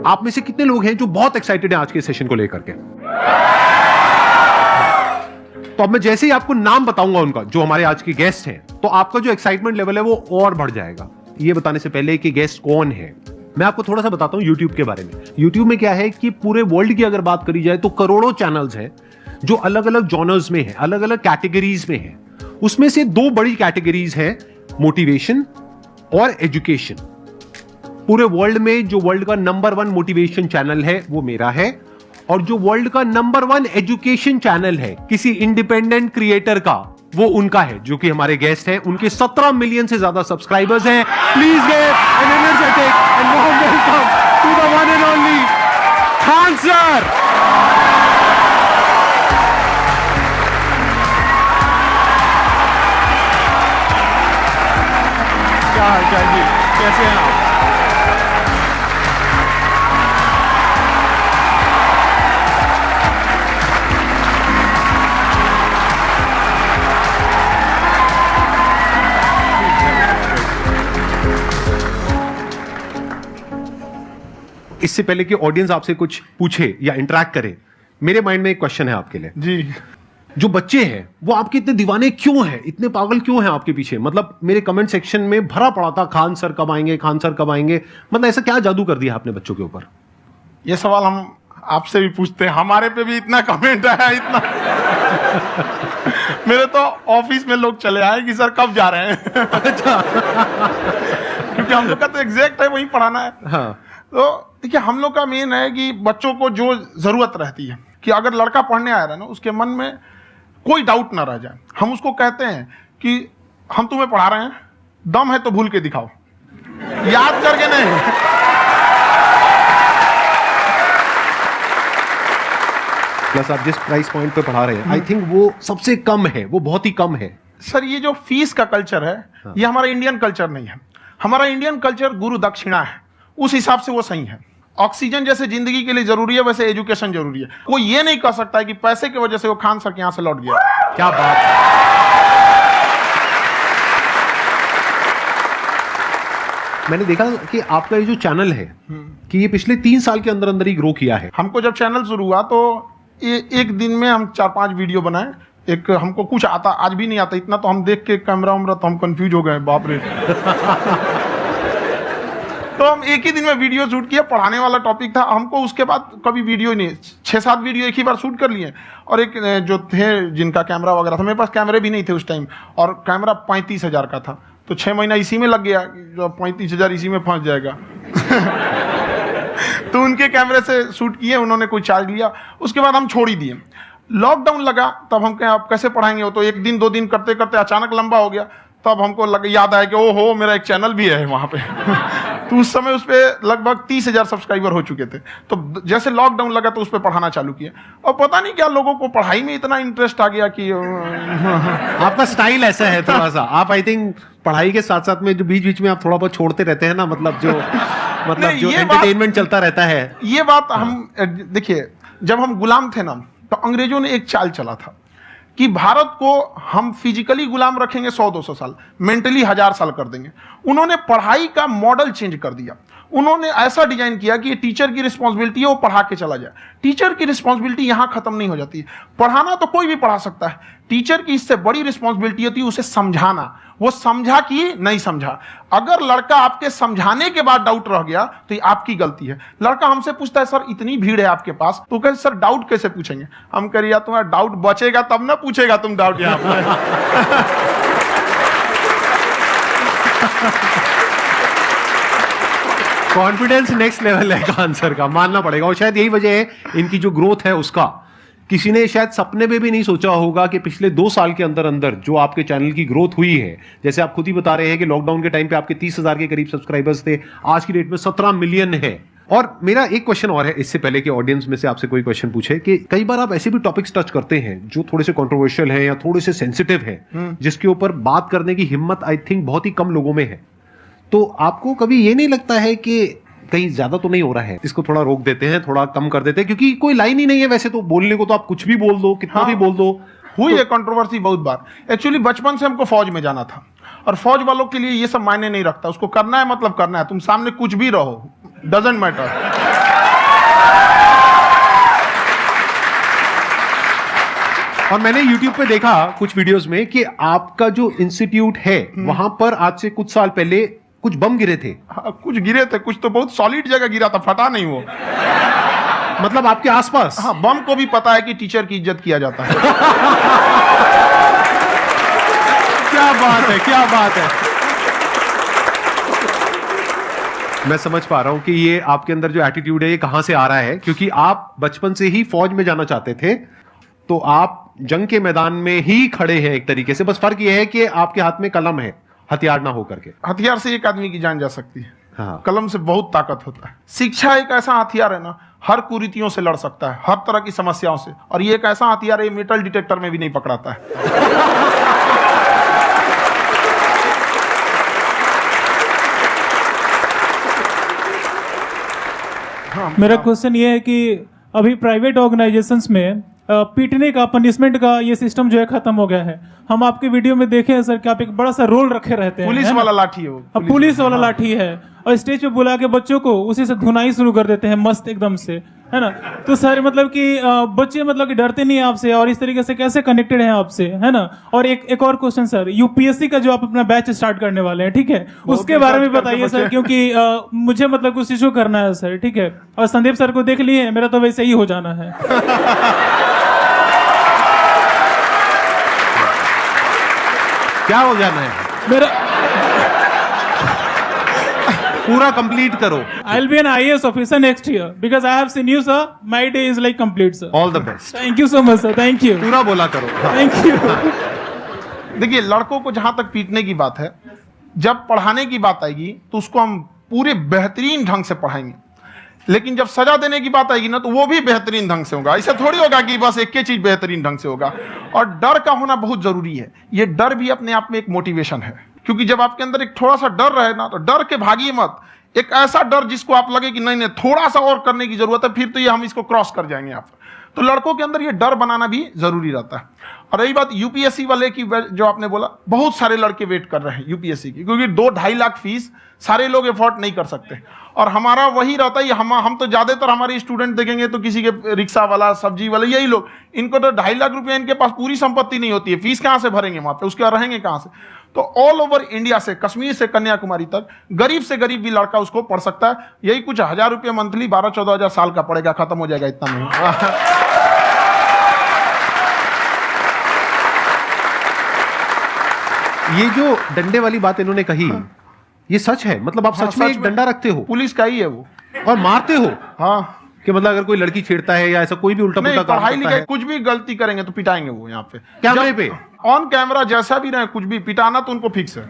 आप में से कितने लोग हैं जो बहुत एक्साइटेड हैं आज के सेशन को लेकर के? तो अब मैं जैसे ही आपको नाम बताऊंगा उनका, जो हमारे आज के गेस्ट हैं, तो आपका जो एक्साइटमेंट लेवल है वो और बढ़ जाएगा। ये बताने से पहले कि गेस्ट कौन है, मैं आपको थोड़ा सा बताता हूं YouTube के बारे में। YouTube में क्या है कि पूरे वर्ल्ड की अगर बात करी जाए तो करोड़ों चैनल्स हैं जो अलग अलग जॉनर्स में है, अलग अलग कैटेगरीज में है। उसमें से दो बड़ी कैटेगरीज है, मोटिवेशन और एजुकेशन। पूरे वर्ल्ड में जो वर्ल्ड का नंबर 1 मोटिवेशन चैनल है वो मेरा है, और जो वर्ल्ड का नंबर 1 एजुकेशन चैनल है किसी इंडिपेंडेंट क्रिएटर का, वो उनका है, जो कि हमारे गेस्ट हैं। उनके 17 मिलियन से ज्यादा सब्सक्राइबर्स हैं। Please give an energetic and warm welcome to the one and only Khan sir. क्या हाल चाल जी, कैसे हैं आप? इससे पहले कि ऑडियंस आपसे कुछ पूछे या इंटरेक्ट करे, मेरे माइंड में एक क्वेश्चन है आपके लिए जी। जो बच्चे हैं वो आपके इतने दीवाने क्यों हैं, इतने पागल क्यों हैं आपके पीछे? मतलब मेरे कमेंट सेक्शन में भरा पड़ा था, खान सर कब आएंगे, खान सर कब आएंगे। मतलब ऐसा क्या जादू कर दिया आपने बच्चों के ऊपर? ये सवाल हम आपसे भी पूछते हैं, हमारे पे भी इतना कमेंट आया, इतना मेरे तो ऑफिस में लोग चले आए कि सर कब जा रहे हैं। अच्छा। क्योंकि हम लोग का तो एग्जैक्ट है, वही पढ़ाना है। हाँ। तो देखिए, हम लोग का मेन है कि बच्चों को जो जरूरत रहती है कि अगर लड़का पढ़ने आ रहा है ना, उसके मन में कोई डाउट ना रह जाए। हम उसको कहते हैं कि हम तुम्हें पढ़ा रहे हैं, दम है तो भूल के दिखाओ, याद करके नहीं। प्लस आप जिस प्राइस पॉइंट पे पढ़ा रहे हैं, आई थिंक वो सबसे कम है, वो बहुत ही कम है। सर ये जो फीस का कल्चर है, ये हमारा इंडियन कल्चर नहीं है। हमारा इंडियन कल्चर गुरु दक्षिणा है, उस हिसाब से वो सही है। ऑक्सीजन जैसे जिंदगी के लिए जरूरी है, वैसे एजुकेशन जरूरी है। कोई ये नहीं कह सकता है कि पैसे की वजह से वो खान सर के यहां से लौट गया। क्या बात है। मैंने देखा कि आपका ये जो चैनल है कि ये पिछले 3 साल के अंदर अंदर ही ग्रो किया है। हमको जब चैनल शुरू हुआ तो एक दिन में हम 4-5 वीडियो बनाए। एक हमको कुछ आता, आज भी नहीं आता इतना, तो हम देख के कैमरा उमरा तो हम कंफ्यूज हो गए, बाप रे। तो हम एक ही दिन में वीडियो शूट किया, पढ़ाने वाला टॉपिक था हमको। उसके बाद कभी वीडियो नहीं, 6-7 वीडियो एक ही बार शूट कर लिए। और एक जो थे जिनका कैमरा वगैरह था, मेरे पास कैमरे भी नहीं थे उस टाइम, और कैमरा 35,000 का था, तो 6 महीना इसी में लग गया, जो 35,000 इसी में फंस जाएगा। तो उनके कैमरे से शूट किए, उन्होंने कोई चार्ज लिया, उसके बाद हम छोड़ ही दिए। लॉकडाउन लगा, तब हम कहें आप कैसे पढ़ाएंगे, वो तो 1 दिन 2 दिन करते करते अचानक लंबा हो गया। तब हमको याद आया कि ओहो, मेरा एक चैनल भी है वहां पे। तो उस समय उस पर लगभग 30,000 सब्सक्राइबर हो चुके थे। तो जैसे लॉकडाउन लगा तो उस पर पढ़ाना चालू किया, और पता नहीं क्या लोगों को पढ़ाई में इतना इंटरेस्ट आ गया कि आपका स्टाइल ऐसा है थोड़ा सा, आप आई थिंक पढ़ाई के साथ साथ में जो बीच बीच में आप थोड़ा बहुत छोड़ते रहते हैं ना, मतलब जो एंटरटेनमेंट चलता रहता है। ये बात हम देखिए, जब हम गुलाम थे ना, तो अंग्रेजों ने एक चाल चला था कि भारत को हम फिजिकली गुलाम रखेंगे 100-200 साल, मेंटली 1000 साल कर देंगे। उन्होंने पढ़ाई का मॉडल चेंज कर दिया। उन्होंने ऐसा डिजाइन किया कि टीचर की रिस्पॉन्सिबिलिटी है वो पढ़ा के चला जाए। टीचर की रिस्पॉन्सिबिलिटी यहां खत्म नहीं हो जाती है। पढ़ाना तो कोई भी पढ़ा सकता है, टीचर की इससे बड़ी रिस्पॉन्सिबिलिटी होती है उसे समझाना। वो समझा कि नहीं समझा। अगर लड़का आपके समझाने के बाद डाउट रह गया तो ये आपकी गलती है। लड़का हमसे पूछता है सर इतनी भीड़ है आपके पास, तो कहे सर डाउट कैसे पूछेंगे? हम कह रहे तुम्हारा डाउट बचेगा तब ना पूछेगा तुम डाउट यहाँ पे। कॉन्फिडेंस नेक्स्ट लेवल है खान सर का, मानना पड़ेगा। और शायद यही वजह है इनकी जो ग्रोथ है उसका। किसी ने शायद सपने में भी नहीं सोचा होगा कि पिछले 2 साल के अंदर अंदर जो आपके चैनल की ग्रोथ हुई है, जैसे आप खुद ही बता रहे हैं कि लॉकडाउन के टाइम पे आपके 30,000 के करीब सब्सक्राइबर्स थे, आज की डेट में 17 मिलियन है। और मेरा एक क्वेश्चन और है, इससे पहले कि ऑडियंस में से आपसे कोई क्वेश्चन पूछे, कि कई बार आप ऐसे भी टॉपिक्स टच करते हैं जो थोड़े से कंट्रोवर्शियल हैं या थोड़े से सेंसिटिव हैं, जिसके ऊपर बात करने की हिम्मत आई थिंक बहुत ही कम लोगों में है। तो आपको कभी ये नहीं लगता है कि कहीं ज्यादा तो नहीं हो रहा है, इसको थोड़ा रोक देते हैं, थोड़ा कम कर देते हैं? क्योंकि कोई लाइन ही नहीं है वैसे तो बोलने को, तो आप कुछ भी बोल दो, कितना भी बोल दो। हुई है कंट्रोवर्सी बहुत बार। एक्चुअली बचपन से हमको फौज में जाना था, और फौज वालों के लिए ये सब मायने नहीं रखता। उसको करना है मतलब करना है, तुम सामने कुछ भी रहो, डजंट मैटर। और मैंने YouTube पे देखा कुछ वीडियोस में कि आपका जो इंस्टीट्यूट है वहां पर आज से कुछ साल पहले कुछ बम गिरे थे। हाँ, कुछ गिरे थे, कुछ तो बहुत सॉलिड जगह गिरा था, फटा नहीं वो। मतलब आपके आसपास? हाँ, बम को भी पता है कि टीचर की इज्जत किया जाता है। क्या बात है, क्या बात है। मैं समझ पा रहा हूं कि ये आपके अंदर जो एटीट्यूड है ये कहां से आ रहा है, क्योंकि आप बचपन से ही फौज में जाना चाहते थे, तो आप जंग के मैदान में ही खड़े हैं एक तरीके से। बस फर्क ये है कि आपके हाथ में कलम है, हथियार ना हो करके। हथियार से एक आदमी की जान जा सकती है, हाँ। कलम से बहुत ताकत होता है। शिक्षा एक ऐसा हथियार है ना, हर कुरीतियों से लड़ सकता है, हर तरह की समस्याओं से। और ये एक ऐसा हथियार है, मेटल डिटेक्टर में भी नहीं पकड़ाता है। मेरा क्वेश्चन ये है कि अभी प्राइवेट ऑर्गेनाइजेशंस में पीटने का, पनिशमेंट का ये सिस्टम जो है खत्म हो गया है। हम आपके वीडियो में देखे हैं सर कि आप एक बड़ा सा रोल रखे रहते हैं, पुलिस वाला लाठी है वो, पुलिस वाला लाठी है, और स्टेज पे बुला के बच्चों को उसी से धुनाई शुरू कर देते हैं मस्त एकदम से, है ना। तो सर मतलब कि बच्चे मतलब कि डरते नहीं है आपसे, और इस तरीके से कैसे कनेक्टेड हैं आपसे, है ना। और एक और क्वेश्चन सर, यूपीएससी का जो आप अपना बैच स्टार्ट करने वाले हैं, ठीक है, उसके बारे में बताइए सर, क्योंकि मुझे मतलब कुछ इशू करना है सर, ठीक है। और संदीप सर को देख लिए, मेरा तो वैसे ही हो जाना है। क्या हो जाना है? मेरा पूरा कंप्लीट करो। I'll be an IAS officer next year because I have seen you, sir. My day is like complete, sir. All the best. Thank you so much, sir. Thank you. पूरा बोला करो। Thank you. देखिए, लड़कों को जहां तक पीटने की बात है, जब पढ़ाने की बात आएगी तो उसको हम पूरे बेहतरीन ढंग से पढ़ाएंगे। लेकिन जब सजा देने की बात आएगी ना, तो वो भी बेहतरीन ढंग से होगा। ऐसा थोड़ी होगा कि बस एक ही चीज बेहतरीन ढंग से होगा। और डर का होना बहुत जरूरी है। ये डर भी अपने आप में एक मोटिवेशन है, क्योंकि जब आपके अंदर एक थोड़ा सा डर रहे ना, तो डर के भागिए मत। एक ऐसा डर जिसको आप लगे कि नहीं नहीं थोड़ा सा और करने की जरूरत है, फिर तो ये हम इसको क्रॉस कर जाएंगे यहाँ पर। तो लड़कों के अंदर ये डर बनाना भी जरूरी रहता है। और रही बात यूपीएससी वाले की, जो आपने बोला, बहुत सारे लड़के वेट कर रहे हैं यूपीएससी की, क्योंकि 2-2.5 लाख फीस सारे लोग एफोर्ड नहीं कर सकते। और हमारा वही रहता है, हम तो ज्यादातर हमारे स्टूडेंट देखेंगे तो किसी के रिक्शा वाला, सब्जी वाला, यही लोग, इनको तो 2.5 लाख रुपया, इनके पास पूरी संपत्ति नहीं होती है, फीस कहां से भरेंगे वहां पे, उसके रहेंगे कहां से। तो ऑल ओवर इंडिया से, कश्मीर से कन्याकुमारी तक, गरीब से गरीब भी लड़का उसको पढ़ सकता है। यही कुछ 1000 रुपये मंथली, 12-14 हजार साल का पड़ेगा, खत्म हो जाएगा इतना में। ये जो डंडे वाली बात इन्होंने कही, ये सच है? मतलब आप सच में एक डंडा रखते हो? पुलिस का ही है वो। और मारते हो? हाँ, कि मतलब अगर कोई लड़की छेड़ता है या ऐसा कोई भी उल्टा पुल्टा काम पढ़ाई करता लिखाई है, कुछ भी गलती करेंगे तो पिटाएंगे वो यहाँ पे, कैमरे पे, ऑन कैमरा, जैसा भी रहे, कुछ भी पिटाना तो उनको फिक्स है।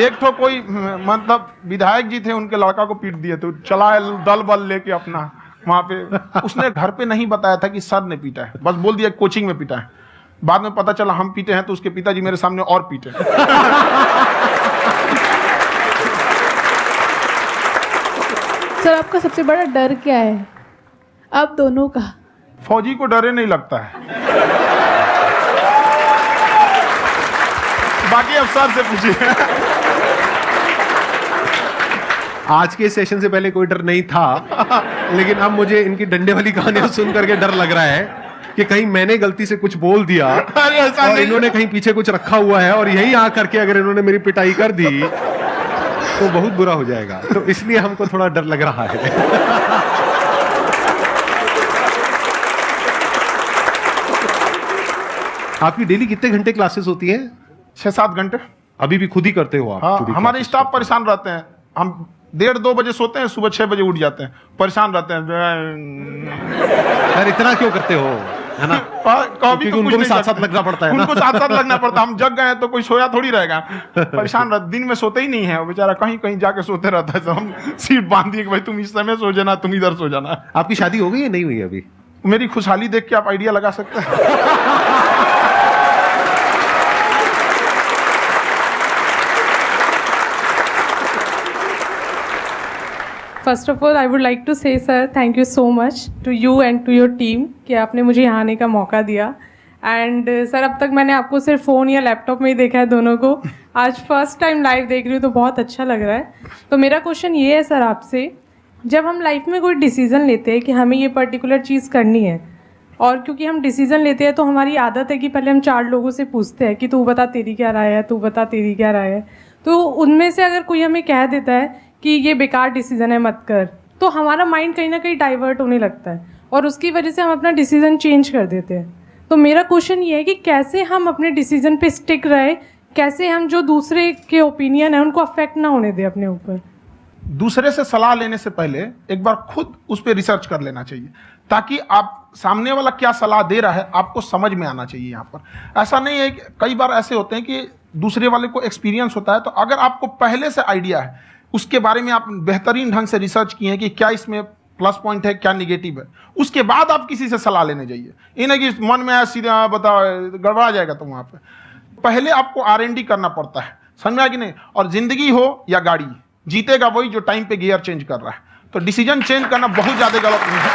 एक तो कोई मतलब विधायक जी थे, उनके लड़का को पीट दिए, तो चला दल बल लेके अपना वहां पे। उसने घर पे नहीं बताया था कि सर ने पीटा है, बस बोल दिया कोचिंग में पीटा है। बाद में पता चला हम पीटे हैं, तो उसके पिताजी मेरे सामने और पीटे। सर, आपका सबसे बड़ा डर क्या है आप दोनों का? फौजी को डरे नहीं लगता है, बाकी अफसर से पूछिए। आज के सेशन से पहले कोई डर नहीं था, लेकिन अब मुझे इनकी डंडे वाली कहानियां सुन करके डर लग रहा है कि कहीं मैंने गलती से कुछ बोल दिया और इन्होंने कहीं पीछे कुछ रखा हुआ है, और यही आ करके अगर इन्होंने मेरी पिटाई कर दी तो बहुत बुरा हो जाएगा। तो इसलिए हमको थोड़ा डर लग रहा है। आपकी डेली कितने घंटे क्लासेस होती हैं? 6-7 घंटे। अभी भी खुद ही करते हो आप? हाँ, हमारे स्टाफ परेशान रहते हैं। हम 1:30-2 बजे सोते हैं, सुबह 6 बजे उठ जाते हैं, परेशान रहते हैं। यार इतना क्यों करते हो, है ना? कभी तो उनको भी साथ साथ लगना पड़ता है ना? उनको साथ साथ लगना पड़ता है। हम जग गए तो कोई सोया थोड़ी रहेगा, परेशान रहता, दिन में सोते ही नहीं है बेचारा, कहीं कहीं जाके सोते रहता है। तो हम सीट बांध दिए कि भाई तुम इस समय सो जाना, तुम इधर सो जाना। आपकी शादी हो गई या नहीं हुई अभी? मेरी खुशहाली देख के आप आइडिया लगा सकते हैं। First of all I would like to say sir thank you so much to you and to your team कि आपने मुझे यहाँ आने का मौका दिया। एंड सर अब तक मैंने आपको सिर्फ फ़ोन या लैपटॉप में ही देखा है दोनों को, आज फर्स्ट टाइम लाइव देख रही हूँ तो बहुत अच्छा लग रहा है। तो मेरा क्वेश्चन ये है सर आपसे जब हम लाइफ में कोई डिसीज़न लेते हैं कि हमें ये पर्टिकुलर चीज़ करनी है, और क्योंकि हम डिसीज़न लेते हैं तो हमारी आदत है कि पहले हम 4 लोगों से पूछते हैं कि तू बता तेरी क्या राय है, तू बता तेरी क्या राय है। तो उनमें से अगर कोई हमें कह देता है कि ये बेकार डिसीज़न है मत कर, तो हमारा माइंड कहीं ना कहीं डाइवर्ट होने लगता है और उसकी वजह से हम अपना डिसीज़न चेंज कर देते हैं। तो मेरा क्वेश्चन ये है कि कैसे हम अपने डिसीज़न पे स्टिक रहे, कैसे हम जो दूसरे के ओपिनियन है उनको अफेक्ट ना होने दें अपने ऊपर। दूसरे से सलाह लेने से पहले एक बार खुद उस पर रिसर्च कर लेना चाहिए, ताकि आप सामने वाला क्या सलाह दे रहा है आपको समझ में आना चाहिए। यहाँ पर ऐसा नहीं है कि कई बार ऐसे होते हैं कि दूसरे वाले को एक्सपीरियंस होता है, तो अगर आपको पहले से आइडिया है, उसके बारे में आप बेहतरीन ढंग से रिसर्च किए हैं कि क्या इसमें प्लस पॉइंट है क्या निगेटिव है, उसके बाद आप किसी से सलाह लेने जाइए। ये नहीं कि मन में आया सीधे बताओ, गड़बड़ा जाएगा। तो वहाँ पे पहले आपको R&D करना पड़ता है, समझ में आया कि नहीं। और जिंदगी हो या गाड़ी, जीतेगा वही जो टाइम पे गियर चेंज कर रहा है। तो डिसीजन चेंज करना बहुत ज़्यादा गलत नहीं है।